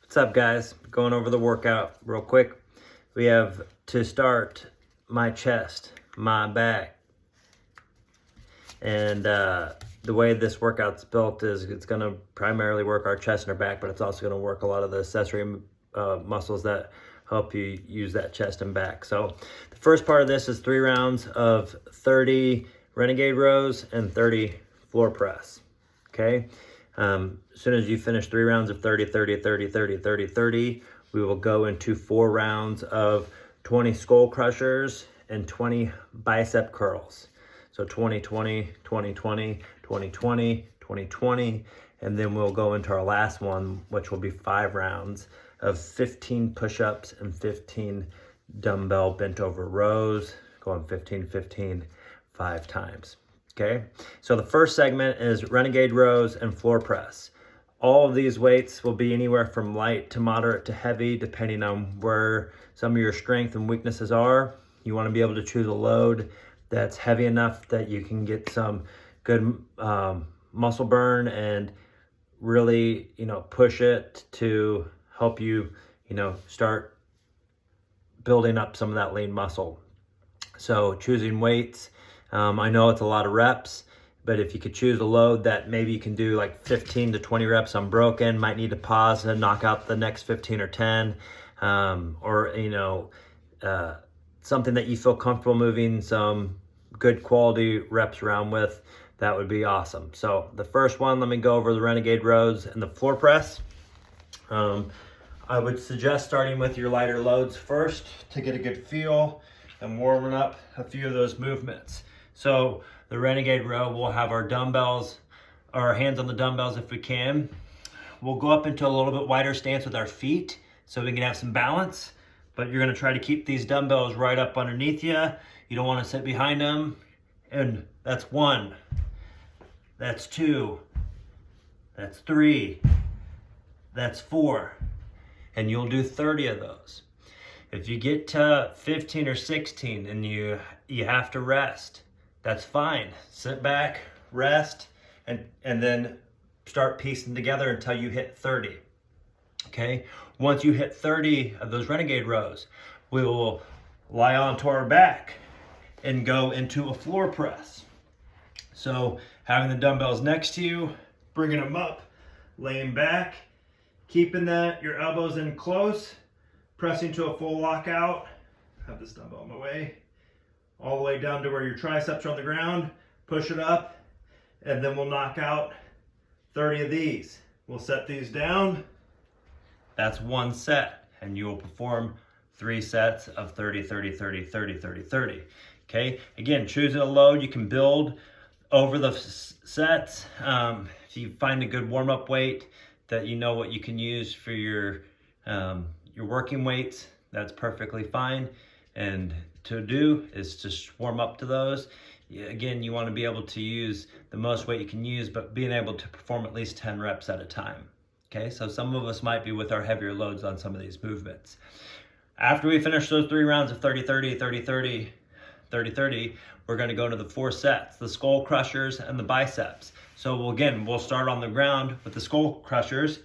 What's up, guys? Going over the workout real quick. We have to start my chest, my back, and the way this workout's built is it's going to primarily work our chest and our back, but it's also going to work a lot of the accessory muscles that help you use that chest and back. So the first part of this is 3 rounds of 30 renegade rows and 30 floor press. Okay. As soon as you finish 3 rounds of 30, 30, 30, 30, 30, 30, we will go into 4 rounds of 20 skull crushers and 20 bicep curls. So 20, 20, 20, 20, 20, 20, 20, 20, and then we'll go into our last one, which will be 5 rounds of 15 push-ups and 15 dumbbell bent over rows, going 15, 15, 5 times. Okay, so the first segment is renegade rows and floor press. All of these weights will be anywhere from light to moderate to heavy, depending on where some of your strength and weaknesses are. You want to be able to choose a load that's heavy enough that you can get some good muscle burn and really, push it to help you, start building up some of that lean muscle. So choosing weights, I know it's a lot of reps, but if you could choose a load that maybe you can do like 15 to 20 reps unbroken, might need to pause and knock out the next 15 or 10, or something that you feel comfortable moving some good quality reps around with, that would be awesome. So the first one, let me go over the renegade rows and the floor press. I would suggest starting with your lighter loads first to get a good feel and warming up a few of those movements. So the renegade row, we'll have our dumbbells, our hands on the dumbbells if we can. We'll go up into a little bit wider stance with our feet so we can have some balance, but you're gonna try to keep these dumbbells right up underneath you. You don't wanna sit behind them. And that's 1, that's 2, that's 3, that's 4, and you'll do 30 of those. If you get to 15 or 16 and you have to rest, that's fine. Sit back, rest, and then start piecing together until you hit 30. Okay? Once you hit 30 of those renegade rows, we will lie onto our back and go into a floor press. So having the dumbbells next to you, bringing them up, laying back, keeping your elbows in close, pressing to a full lockout. Have this dumbbell in my way. All the way down to where your triceps are on the ground. Push it up, and then we'll knock out 30 of these. We'll set these down. That's 1 set, and you will perform 3 sets of 30, 30, 30, 30, 30, 30. Okay, again, choosing a load you can build over the sets. If you find a good warm-up weight that you know what you can use for your working weights, that's perfectly fine. And to do is just warm up to those. Again, you want to be able to use the most weight you can use, but being able to perform at least 10 reps at a time. Okay, so some of us might be with our heavier loads on some of these movements. After we finish those 3 rounds of 30, 30, 30, 30, 30, 30, we're going to go to the 4 sets, the skull crushers and the biceps. So we'll start on the ground with the skull crushers.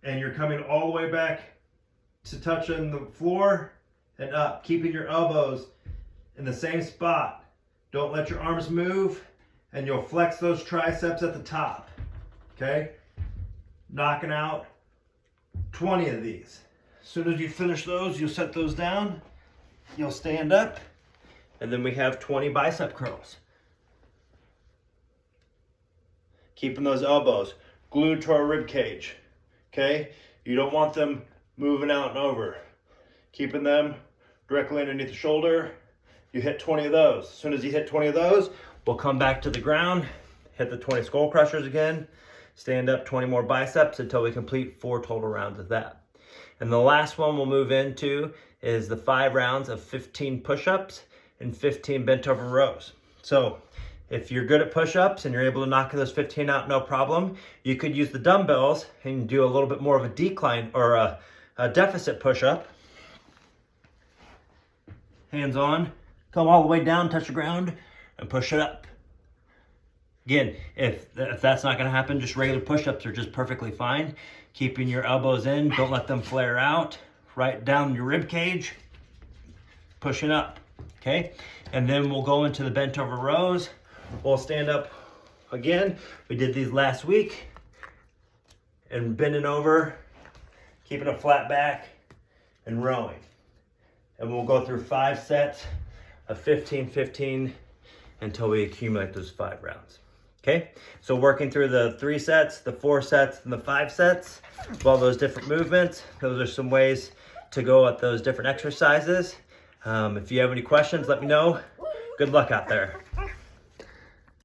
And you're coming all the way back to touching the floor and up, keeping your elbows in the same spot. Don't let your arms move, and you'll flex those triceps at the top. Okay? Knocking out 20 of these. As soon as you finish those, you'll set those down, you'll stand up, and then we have 20 bicep curls. Keeping those elbows glued to our rib cage. Okay? You don't want them moving out and over. Keeping them directly underneath the shoulder. You hit 20 of those. As soon as you hit 20 of those, we'll come back to the ground, hit the 20 skull crushers again, stand up 20 more biceps until we complete 4 total rounds of that. And the last one we'll move into is the 5 rounds of 15 push-ups and 15 bent over rows. So if you're good at push-ups and you're able to knock those 15 out, no problem. You could use the dumbbells and do a little bit more of a decline or a deficit push-up. Hands on, come all the way down, touch the ground, and push it up. Again, if that's not going to happen, just regular push-ups are just perfectly fine. Keeping your elbows in, don't let them flare out. Right down your rib cage, pushing up, okay? And then we'll go into the bent over rows. We'll stand up again. We did these last week. And bending over, keeping a flat back, and rowing. And we'll go through 5 sets of 15, 15 until we accumulate those 5 rounds. Okay, so working through the 3 sets, the 4 sets, and the 5 sets, of all those different movements. Those are some ways to go at those different exercises. If you have any questions, let me know. Good luck out there.